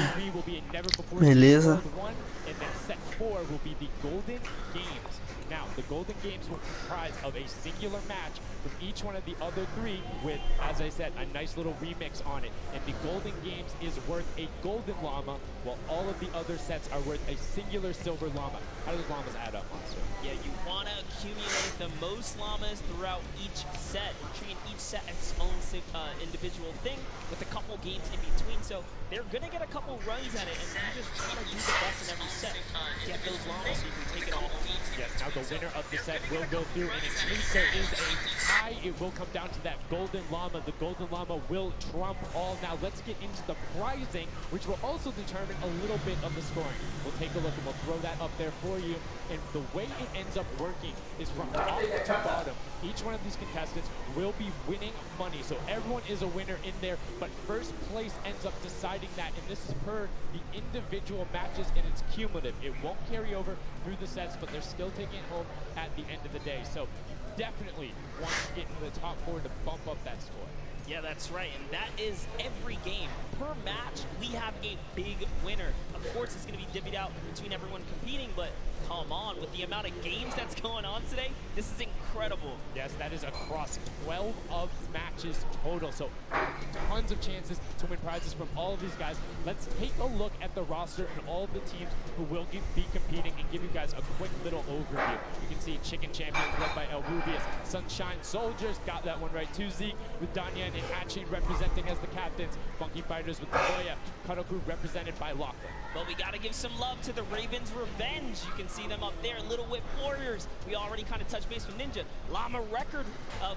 3 will be a never before Beleza. seen world 1, and then set 4 will be the Golden Games. Now, the Golden Games will comprise of a singular match from each one of the other 3 with, as I said, a nice little remix on it. And the Golden Games is worth a golden llama, while all of the other sets are worth a singular silver llama. How do those llamas add up, Monster? Yeah, you want to accumulate the most llamas throughout each set, and treat each set as its own individual thing with a couple games in between. So they're going to get a couple runs at it, and you just want to do the best in every set. Get those llamas so you can take it all home. Yes, now the winner of the set will go through, and in case there is a tie, it will come down to that golden llama. The golden llama will trump all. Now let's get into the prizing, which will also determine a little bit of the scoring. We'll take a look and we'll throw that up there for you. And the way it ends up working is from top to bottom. Each one of these contestants will be winning money. So everyone is a winner in there, but first place ends up deciding that. And this is per the individual matches, and it's cumulative. It won't carry over through the sets, but they're still taking it home at the end of the day. So you definitely want to get into the top 4 to bump up that score. Yeah, that's right, and that is every game. Per match, we have a big winner. Of course, it's going to be divvied out between everyone competing, but come on, with the amount of games that's going on today, this is incredible. Yes, that is across 12 of matches total, so tons of chances to win prizes from all of these guys. Let's take a look at the roster and all of the teams who will be competing and give you guys a quick little overview. You can see Chicken Champions led by El Rubius, Sunshine Soldiers, got that one right too, Zeke, with Danya and Hachi representing as the captains, Funky Fighters with Nagoya, Karoku represented by Lachlan. But we got to give some love to the Ravens Revenge. You can see them up there, Little Whip Warriors. We already kind of touched base with Ninja. Llama Record,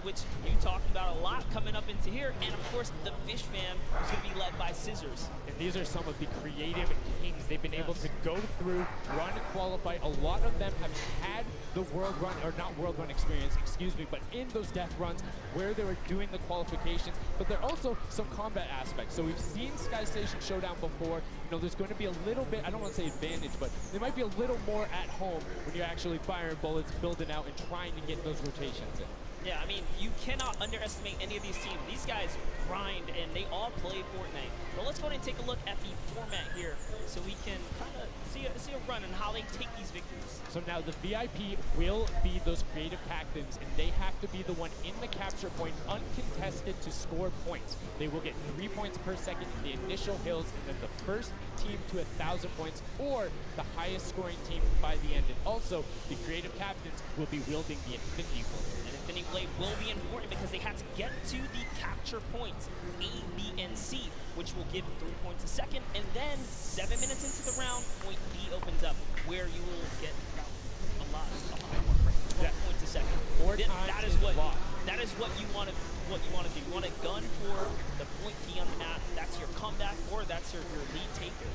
which you talked about a lot coming up into here. And of course, the Fish Fam is going to be led by Scissors. And these are some of the creative kings. They've been able to go through, run, qualify. A lot of them have had the world run, or not world run experience, excuse me, but in those death runs where they were doing the qualifications. But there are also some combat aspects. So we've seen Sky Station Showdown before. You know, there's going to be a little bit, I don't want to say advantage, but there might be a little more at home when you're actually firing bullets, building out, and trying to get those rotations in. Yeah, I mean, you cannot underestimate any of these teams. These guys grind, and they all play Fortnite. But let's go ahead and take a look at the format here so we can kind of see a run on how they take these victories. So now the VIP will be those creative captains, and they have to be the one in the capture point, uncontested, to score points. They will get 3 points per second in the initial hills, and then the first team to 1,000 points, or the highest scoring team by the end. And also, the creative captains will be wielding the Infinity Blade. And Infinity Blade will be important because they have to get to the capture points, A, B, and C, which will give 3 points a second, and then 7 minutes into the round, point B opens up, where you will get a lot more, right? 12 points a second. 4 times that is is a lot. That is what you want to do. You want to gun for the point B on the map. That's your comeback, or that's your lead taker.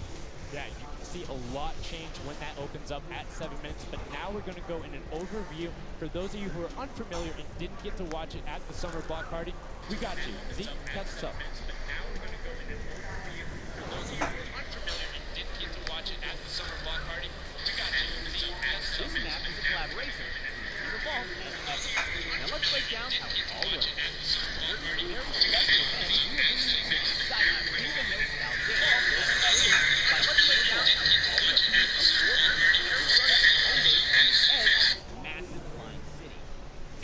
Yeah, you can see a lot change when that opens up at 7 minutes, but now we're going to go in an overview. For those of you who are unfamiliar and didn't get to watch it at the summer block party, we got you. Zeke, catch us up. But now we're going to go in an overview. For those of you who are unfamiliar and didn't get to watch it at the summer block party, we got you. Zeke, catch us up. This map is a collaboration between Evolve and us. Now let's break down how it all works. Very special event, we are bringing you exciting, even no nostalgia. By let's break down how it all works. Massive flying city.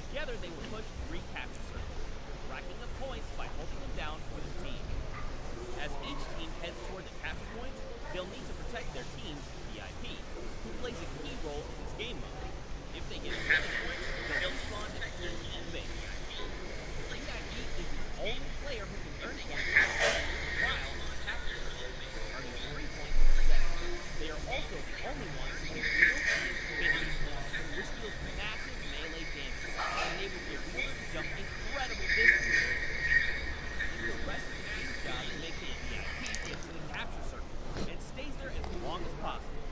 Together they will push 3 capture circles, racking up points by holding them down for the team. As each team heads toward the capture points, they'll need to protect their team's VIP, who plays a key role in this game mode. If they get a point, they'll respawn and pull the team base. The VIP is the only player who can earn points while on the capture circle, earning 3 points per second. They are also the only ones who can wield finish, which deals massive melee damage and enables their wielder to jump incredible distances. It's the rest of the team's job to make sure the VIP gets to the capture circle and stays there as long as possible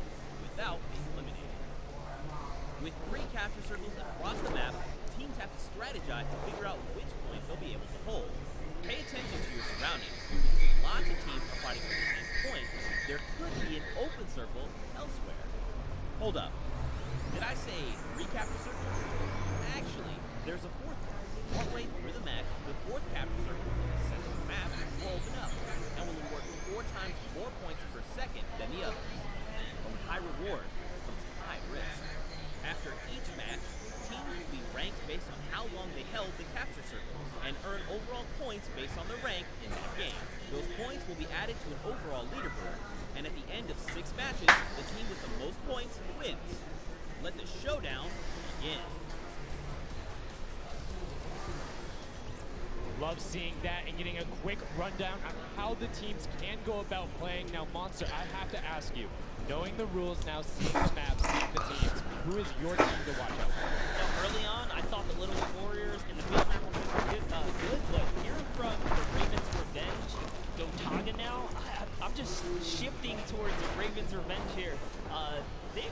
without being eliminated. With 3 capture circles across the map, teams have to strategize to figure out which point they'll be able to hold. Pay attention to your surroundings, because if lots of teams are fighting for the same point, there could be an open circle elsewhere. Hold up. Did I say 3 capture circles? Actually, there's a 4th one. Partway through the match, the 4th capture circle in the center of the map map will open up and will award 4 times more points per second than the others. But with high reward comes high risk. After each match, teams will be ranked based on how long they held the capture circle and earn overall points based on their rank in that game. Those points will be added to an overall leaderboard, and at the end of 6 matches, the team with the most points wins. Let the showdown begin. Love seeing that and getting a quick rundown on how the teams can go about playing. Now, Monster, I have to ask you, knowing the rules now, seeing the maps, seeing the teams, who is your team to watch out for? Early on, I thought the Little Warriors and the Big Map were good, but hearing from the Ravens Revenge, Gotaga now, I'm just shifting towards the Ravens Revenge here.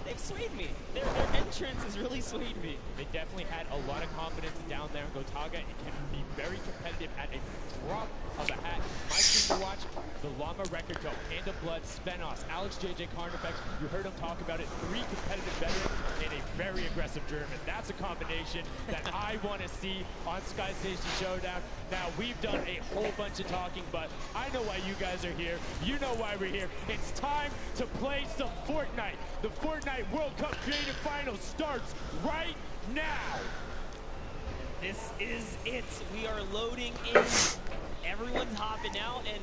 They've swayed me. Their entrance has really swayed me. They definitely had a lot of confidence down there. Gotaga can be very competitive at a drop of a hat. My team to watch, the Llama Record Co, Hand of Blood, Spenos, Alex JJ Carnifex. You heard him talk about it. 3 competitive veterans and a very aggressive German. That's a combination that I want to see on Sky Station Showdown. Now, we've done a whole bunch of talking, but I know why you guys are here. You know why we're here. It's time to play some Fortnite. The FORTNITE World Cup Creative Finals starts right now. This is it. We are loading in. Everyone's hopping out, and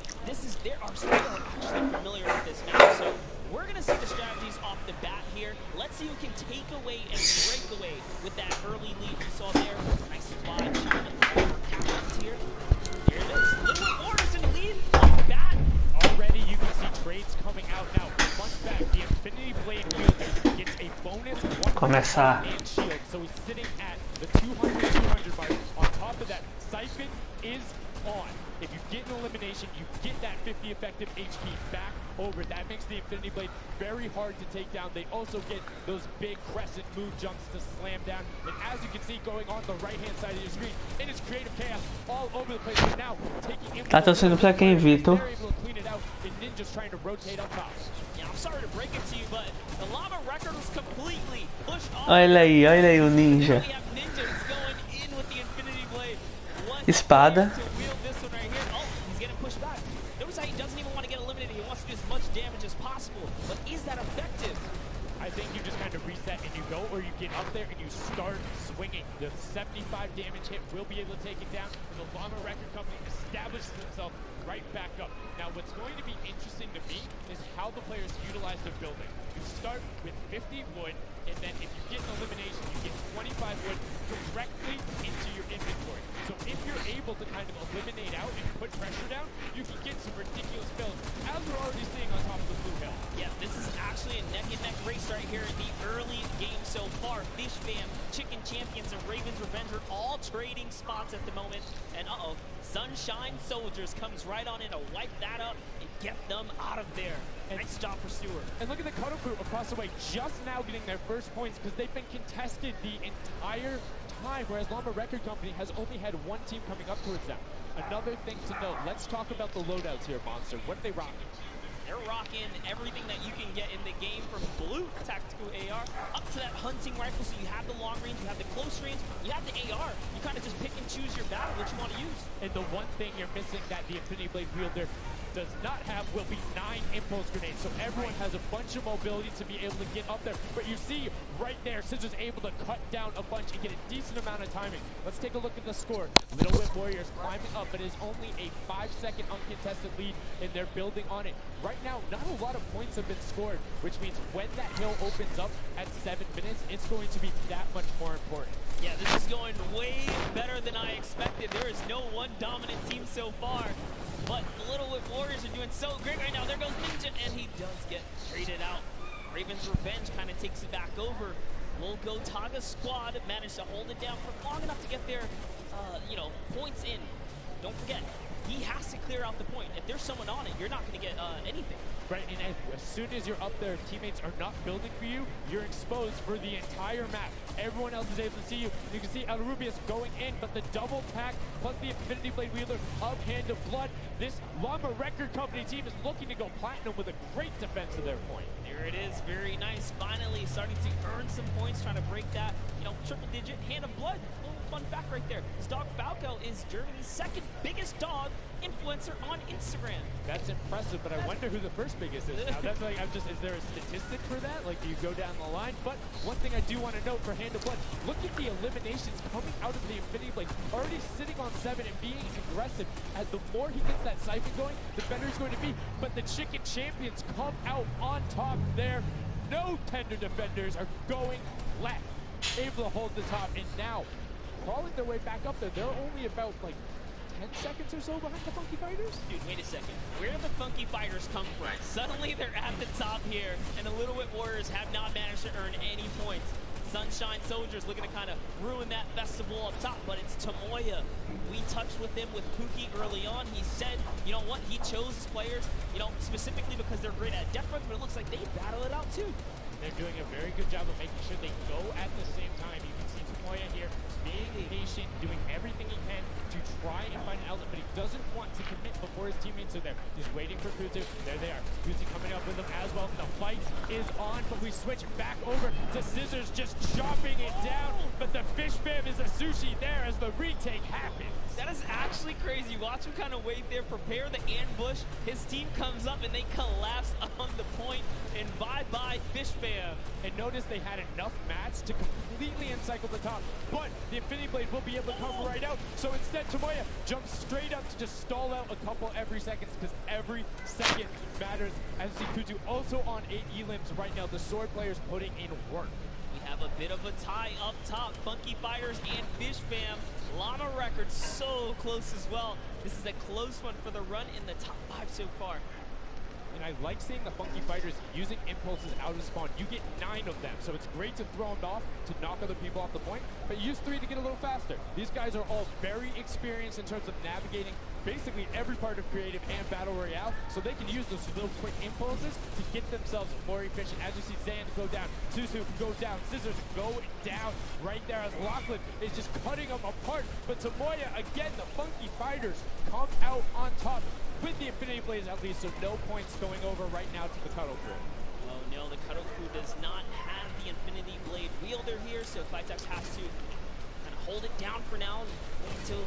they are actually familiar with this now. So we're gonna see the strategies off the bat here. Let's see who can take away and break away with that early lead we saw there. Nice spot shot here. Here it is. Little Warriors in the lead off the bat. Already you can see trades coming out now. Fun fact, the Infinity Blade wielder gets a bonus Começar. and shield, so he's sitting at the 200 mark. On top of that, Siphon is on. If you get an elimination, you get that 50 effective HP back over. That makes the Infinity Blade very hard to take down. They also get those big crescent move jumps to slam down. And as you can see going on the right-hand side of your screen, it is creative chaos all over the place. But now, taking Tá torcendo pra quem, Vitor? they're able to clean it out, and Ninja's trying to rotate up top. Yeah, I'm sorry to break it to you, but the Llama Record was completely pushed off. Olha aí o ninja. We have Ninja who's going in with the Infinity Blade. What Espada. to wield this one right here. Oh, he's getting pushed back. Notice how he doesn't even want to get eliminated. He wants to do as much damage as possible. But is that effective? I think you just kind of reset and you go, or you get up there and you start swinging. The 75 damage hit will be able to take it down. The Llama Record Company establishes itself right back up. Now, what's going to be interesting to me is how the players utilize their building. You start with 50 wood, and then if you get an elimination, you get 25 wood directly into your inventory. So if you're able to kind of eliminate out and put pressure down, you can get some ridiculous builds, as we're already seeing on top of the blue hill. Yeah, this is actually a neck-and-neck race right here in the early game so far. Fish Fam, Chicken Champions, and Ravens Revenge are all trading spots at the moment. And Sunshine Soldiers comes right on in to wipe that up and get them out of there. And nice job for Stewart. And look at the Cuddle Crew across the way, just now getting their first points because they've been contested the entire time, whereas Llama Record Company has only had one team coming up towards them. Another thing to note, let's talk about the loadouts here, Monster. What are they rocking? They're rocking everything that you can get in the game, from blue tactical AR up to that hunting rifle. So you have the long range, you have the close range, you have the AR. You kind of just pick and choose your battle, what you want to use. And the one thing you're missing that the Infinity Blade wielder does not have will be 9 impulse grenades. So everyone has a bunch of mobility to be able to get up there. But you see right there, Scissor's able to cut down a bunch and get a decent amount of timing. Let's take a look at the score. Little Whip Warriors climbing up, but it is only a 5-second uncontested lead, and they're building on it. Right now, not a lot of points have been scored, which means when that hill opens up at 7 minutes, it's going to be that much more important. Yeah, this is going way better than I expected. There is no one dominant team so far. But the Little Whip Warriors are doing so great right now. There goes Ninja, and he does get traded out. Raven's Revenge kind of takes it back over. Will Gotaga's squad manage to hold it down for long enough to get their, points in? Don't forget, he has to clear out the point. If there's someone on it, you're not going to get anything. Right, and as soon as you're up there, teammates are not building for you, you're exposed for the entire map. Everyone else is able to see you. You can see El Rubius going in, but the double pack plus the Infinity Blade wielder of Hand of Blood. This Llama Record Company team is looking to go platinum with a great defense of their point. There it is, very nice. Finally starting to earn some points, trying to break that, triple digit Hand of Blood. Little fun fact right there. This dog Falco is Germany's second biggest dog influencer on Instagram. That's impressive, but I wonder who the first biggest is now. That's like, is there a statistic for that? Like, do you go down the line? But one thing I do want to note for Hand of Blood, look at the eliminations coming out of the Infinity Blade, already sitting on 7 and being aggressive. As the more he gets that siphon going, the better he's going to be. But the Chicken Champions come out on top there. No tender defenders are going left, able to hold the top, and now crawling their way back up there. They're only about like 10 seconds or so behind the Funky Fighters? Dude, wait a second. Where did the Funky Fighters come from? Suddenly they're at the top here, and the Little Whip Warriors have not managed to earn any points. Sunshine Soldiers looking to kind of ruin that festival up top, but it's Tomoya. We touched with him with Pookie early on. He said, you know what, he chose his players, you know, specifically because they're great at depth runs, but it looks like they battle it out too. They're doing a very good job of making sure they go at the same time. You can see Tomoya here being patient, doing everything he can to try and find an outlet, but he doesn't want to commit before his teammates are there. He's waiting for Kutu. There they are. Kutu coming up with them as well. The fight is on, but we switch back over to Scissors just chopping it down, but the Fish Fam is a sushi there as the retake happens. That is actually crazy. Watch him kind of wait there, prepare the ambush. His team comes up and they collapse on the point, and bye-bye Fish Fam. And notice they had enough mats to completely encircle the top, but the Infinity Blade will be able to come right out. So instead, Tomoya jumps straight up to just stall out a couple every second, because every second matters. As you see Kutu also on 8 elims right now. The sword players putting in work. We have a bit of a tie up top. Funky Fighters and Fish Fam. Llama record so close as well. This is a close one for the run in the top 5 so far. And I like seeing the Funky Fighters using impulses out of spawn. You get 9 of them, so it's great to throw them off to knock other people off the point, but use 3 to get a little faster. These guys are all very experienced in terms of navigating basically every part of creative and battle royale, so they can use those little quick impulses to get themselves more efficient. As you see Zan go down, Susu go down, Scissors go down right there as Lachlan is just cutting them apart. But Tomoya, again, the Funky Fighters come out on top with the Infinity Blades at least, so no points going over right now to the Cuddle Crew. Oh no, the Cuddle Crew does not have the Infinity Blade wielder here, so Clitex has to kind of hold it down for now until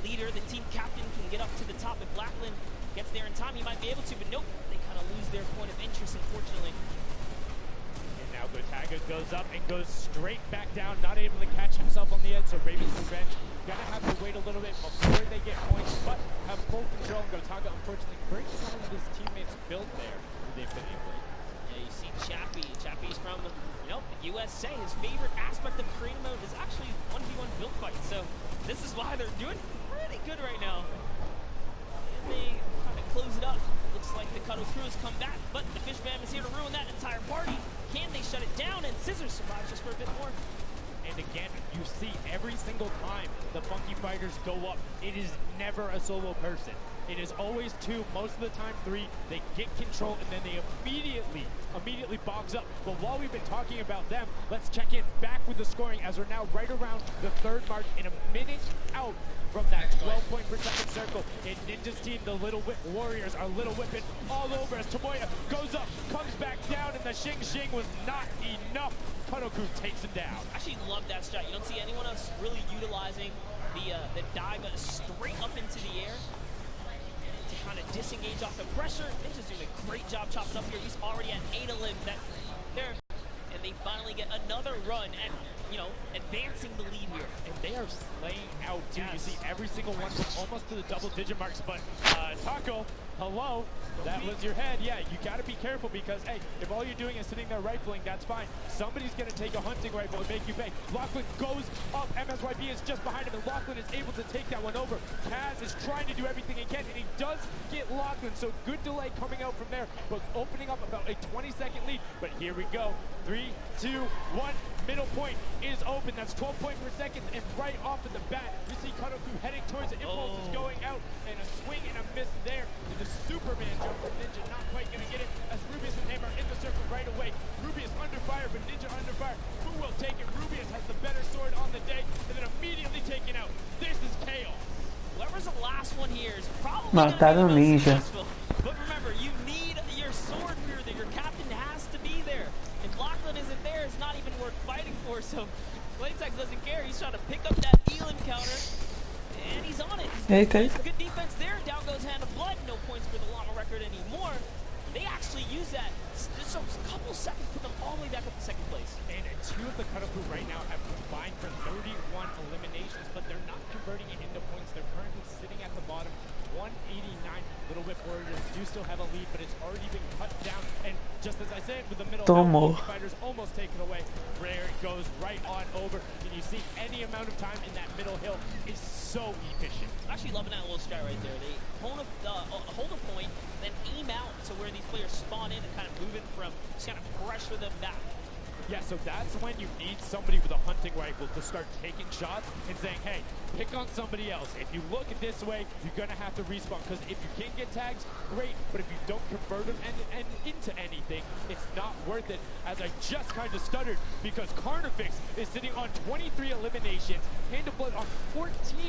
leader, the team captain, can get up to the top. If Lachlan gets there in time, he might be able to, but nope, they kind of lose their point of interest, unfortunately. And now Gotaga goes up and goes straight back down, not able to catch himself on the edge, so Raven's Revenge gonna have to wait a little bit before they get points, but have full control. Gotaga, unfortunately, breaks some of his teammates' build there with the Infinity Blade. Yeah, you see Chappie. Chappie's from, you know, the USA. His favorite aspect of creative mode is actually 1v1 build fights, so this is why they're doing pretty good right now. And they kind of close it up. Looks like the Cuddle Crew has come back, but the Fish Fam is here to ruin that entire party. Can they shut it down? And Scissors survives just for a bit more. And again, you see every single time the Funky Fighters go up, it is never a solo person. It is always 2, most of the time 3. They get control and then they immediately box up. But while we've been talking about them, let's check in back with the scoring as we're now right around the 3rd mark and a minute out from that 12-point per second circle. And Ninja's team, the Little Whip Warriors, are Little Whipping all over as Tomoya goes up, comes back down, and the Shing Shing was not enough. Cuddle Crew takes him down. I actually love that strat. You don't see anyone else really utilizing the dive straight up into the air to kind of disengage off the pressure. Ninja's doing a great job chopping up here. He's already at 8 a limb. There, and they finally get another run and, you know, advancing the lead here. And they are slaying out too. Yes. You see every single one from almost to the double-digit marks. But Taco, hello, that was your head. Yeah, you got to be careful because, hey, if all you're doing is sitting there rifling, that's fine. Somebody's going to take a hunting rifle and make you pay. Lachlan goes up. MSYB is just behind him, and Lachlan is able to take that one over. Kaz is trying to do everything he can, and he does get Lachlan. So good delay coming out from there, but opening up about a 20-second lead. But here we go. 3, 2, 1. Middle point is open. That's 12 points per second, and right off of the bat, you see Cuddle Crew heading towards the impulses going out, and a swing and a miss there. And the Superman jump from Ninja, not quite going to get it, as Rubius and Hammer in the circle right away. Rubius under fire, but Ninja under fire. Who will take it? Rubius has the better sword on the day, and then immediately taken out. This is chaos. Whoever's the last one here is probably Mataram Ninja. But remember, you need your sword here. That your captain has to be there. If Lachlan isn't there, it's not even worth fighting for. So Claytex doesn't care. He's trying to pick up that Elam counter. And he's on it. Eita, Some eita. good defense there. Down goes Hand of Blood. No points for the Llama record anymore. They actually use that. Just a couple seconds put them all the way back up to second place. And two of the cutoff crew right now have combined for 31 eliminations, but they're not converting it into points. They're currently sitting at the bottom, 189. Little Whip Warriors do still have a lead, but it's already been cut down. And just as I said, with the middle Tomou. fighters almost taken away, Rare goes right on over. And you see any amount of time in that middle hill is so efficient. I'm actually loving that little strat right there. They hold a point, then aim out to where these players spawn in and kind of move it from, just kind of pressure them back. Yeah, so that's when you need somebody with a hunting rifle to start taking shots and saying, hey, pick on somebody else. If you look at this way, you're going to have to respawn, because if you can get tags, great, but if you don't convert them and into anything, it's not worth it, as I just kind of stuttered, because Carnifex is sitting on 23 eliminations, Hand of Blood on 14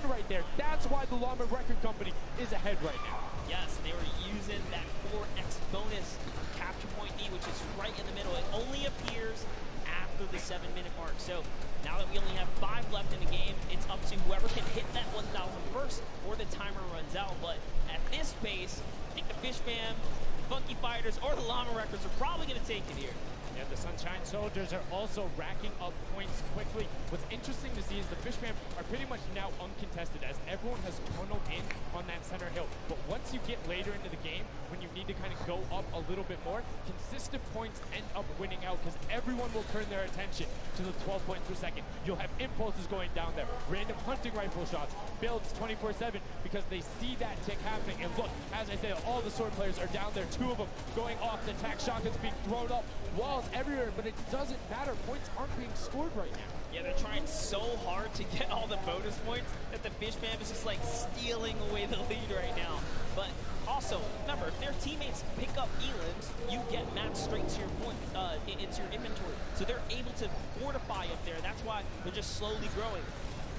right there. That's why the Llama Record Company is ahead right now. Yes, they were using that 4x bonus capture point D, which is right in the middle. It only appears after the 7-minute mark. So now that we only have 5 left in the game, it's up to whoever can hit that 1,000 first or the timer runs out. But at this pace, I think the Fish Fam, the Funky Fighters, or the Llama Records are probably going to take it here. Yeah, the Sunshine Soldiers are also racking up points quickly. What's interesting to see is the Fish Fam are pretty much now uncontested, as everyone has tunneled in on that center hill. But once you get later into the game, when you need to kind of go up a little bit more, consistent points end up winning out, because everyone will turn their attention to the 12 points per second. You'll have impulses going down there, random hunting rifle shots, builds 24/7, because they see that tick happening. And look, as I said, all the sword players are down there, 2 of them going off the attack, shotguns being thrown up, walls everywhere, but it doesn't matter. Points aren't being scored right now. Yeah, they're trying so hard to get all the bonus points that the Fish Fam is just like stealing away the lead right now. But also, remember, if their teammates pick up elims, you get matched straight to your points, into your inventory. So they're able to fortify up there. That's why they're just slowly growing.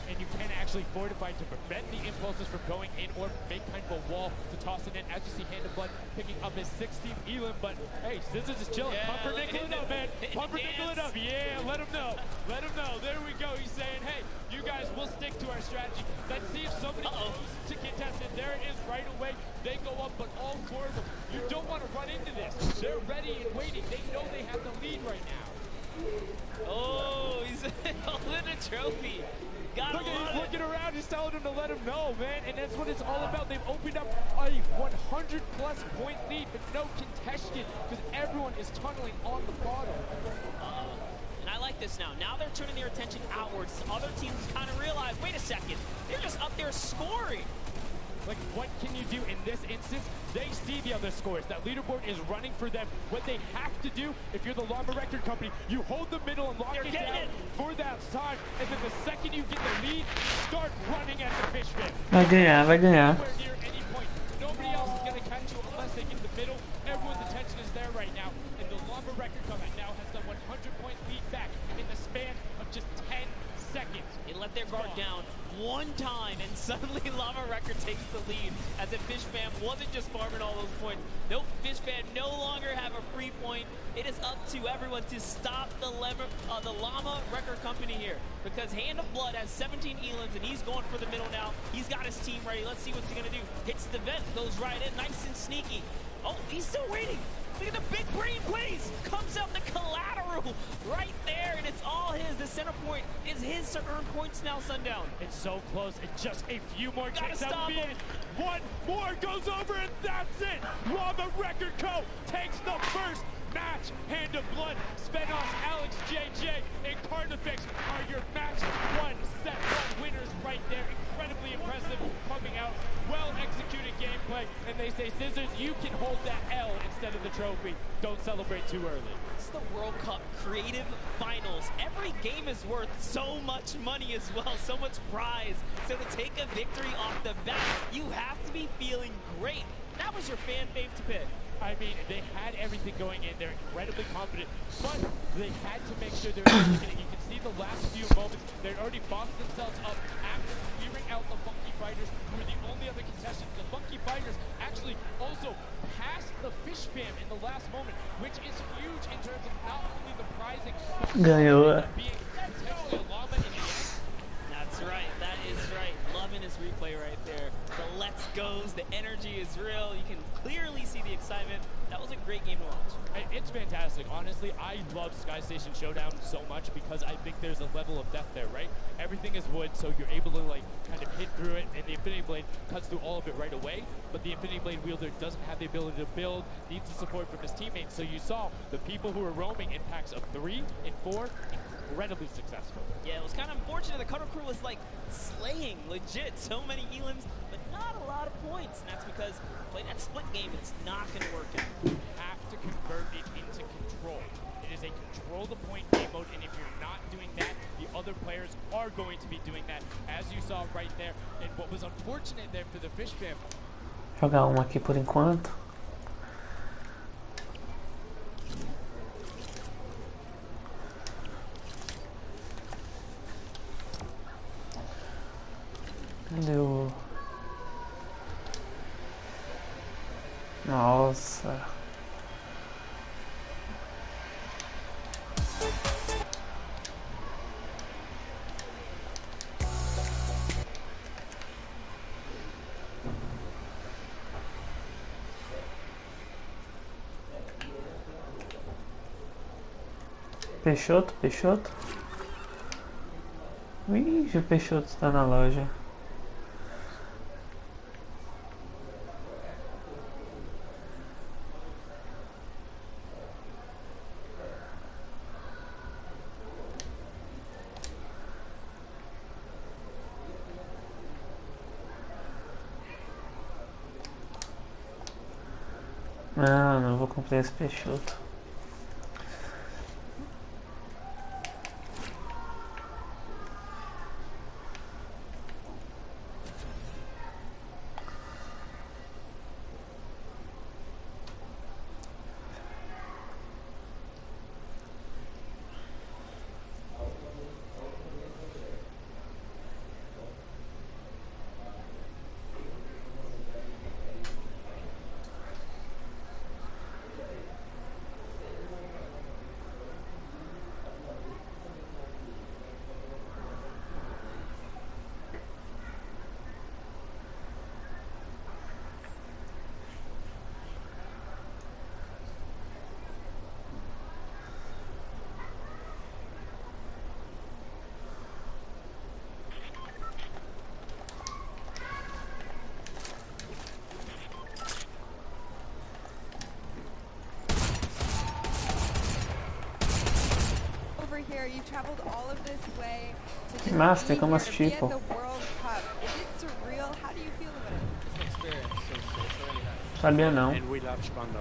And you can actually fortify to prevent the impulses from going in, or make kind of a wall to toss it in. As you see, Hand of Blood picking up his 16th elim, but hey, Scissors is chilling. Yeah, Pumpernickel it up, man. Pumpernickel it up. Yeah, let him know. Let him know. There we go. He's saying, hey, you guys will stick to our strategy. Let's see if somebody goes to contest it. There it is right away. They go up, but all 4 of them. You don't want to run into this. They're ready and waiting. They know they have the lead right now. Oh, he's holding a trophy. Look at him, he's looking around, he's telling him to let him know, man, and that's what it's all about. They've opened up a 100-plus point lead, but no contention, because everyone is tunneling on the bottom. And I like this now. Now they're turning their attention outwards. Other teams kind of realize, wait a second, they're just up there scoring. Like, what can you do in this instance? They see the other scores. That leaderboard is running for them. What they have to do, if you're the Llama Record Company, you hold the middle and lock it down for that time. And then the second you get the lead, start running at the Fish Fam. Vai ganhar, vai ganhar. Nowhere near any point. Nobody else is going to catch you unless they get the middle. Everyone's attention is there right now. And the Llama Record Company now has the 100-point lead back in the span of just 10 seconds. They let their guard down one time, and suddenly Llama Record takes the lead, as if Fish Fam wasn't just farming all those points. Nope, Fish Fam no longer have a free point. It is up to everyone to stop the Llama Record Company here, because Hand of Blood has 17 elims, and he's going for the middle now. He's got his team ready. Let's see what he's going to do. Hits the vent, goes right in, nice and sneaky. Oh, he's still waiting. Look at the big brain plays. Comes out the collateral right there, and it's all his. The center point is his to earn points now, Sundown. It's so close. It's just a few more Gotta kicks. stop him. One more goes over, and that's it. Llama Record Co. takes the first match. Hand of Blood, Spenos, Alex, JJ, and Carnifex are your match 1, set 1 winners right there. Incredibly impressive coming out. Well executed gameplay. And they say, Scissors, you can hold that L instead of the trophy. Don't celebrate too early. It's the World Cup Creative Finals. Every game is worth so much money as well, so much prize. So to take a victory off the bat, you have to be feeling great. That was your fan fave to pick. I mean, they had everything going in. They're incredibly confident, but they had to make sure they were executing. You can see the last few moments, they'd already bossed themselves up after clearing out the Funky Fighters, who were the only other contestants. The Funky Fighters actually also passed the Fish Fam in the last moment, which is huge in terms of not only the prizing, but Ganhou. being potentially a Llama in the end. That's right. That is right. loving his replay right there. The let's goes, the energy is real. You can clearly see the excitement. That was a great game to watch. It's fantastic. Honestly, I love Sky Station Showdown so much because I think there's a level of depth there, right? Everything is wood, so you're able to like kind of hit through it, and the Infinity Blade cuts through all of it right away. But the Infinity Blade wielder doesn't have the ability to build, needs the support from his teammates. So you saw the people who were roaming in packs of 3 and 4, incredibly successful. Yeah, it was kind of unfortunate. The Cutter Crew was like slaying legit so many elims, but not a lot of points. And that's because playing that split game, it's not going to work out. You have to convert it into control. It is a control the point game mode, and if you're not doing that, the other players are going to be doing that, as you saw right there. And what was unfortunate there for the Fish Fam. Jogar uma aqui por enquanto. Cadê o... Nossa. Peixoto, Peixoto. Ih, o Peixoto está na loja. Não vou comprar esse Peixoto. Here, you traveled all of this way to just Massa, tem be como here, assistir, be at pô. the World Cup. Is it surreal? How do you feel about it? It's an experience. It's really nice. Sabia não. And we love Spando.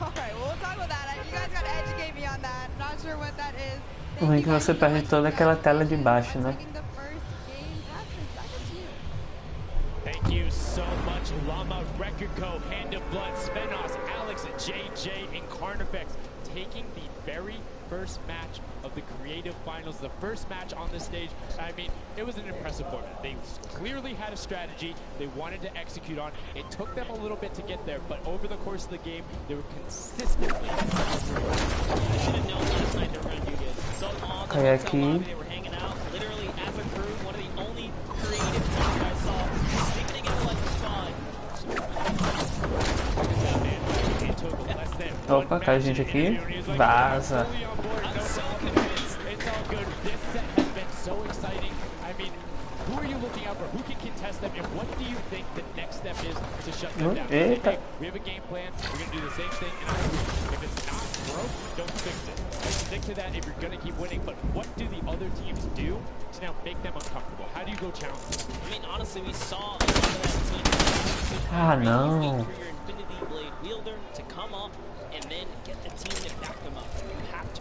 All right, well, we'll talk about that. You guys got to educate me on that. Not sure what that is. O ruim é que você perde toda aquela tela de baixo, né? Thank you so much, Llama, Record Co, Hand of Blood, Spenos, Alex, JJ, and Carnifex taking the very first match of the creative finals, the first match on this stage. I mean, it was an impressive format. They clearly had a strategy they wanted to execute on. It took them a little bit to get there, but over the course of the game, they were consistently. I should have known last night to run you guys. So long, the Cai hotel lobby, aqui. they were hanging out. Literally, as a crew, one of the only creative teams I saw sticking together like a squad. Opa, cai gente aqui. Vaza. It's all good. This set has been so exciting. I mean, who are you looking out for? Who can contest them? And what do you think the next step is to shut them down? Eita. Okay, we have a game plan. We're going to do the same thing. And if it's not broke, don't fix it. Stick to that if you're going to keep winning. But what do the other teams do to now make them uncomfortable? How do you go challenge them? I mean, honestly, we saw a lot of that team. Ah, não. For your Infinity Blade wielder to come up and then get the team to back them up. You have to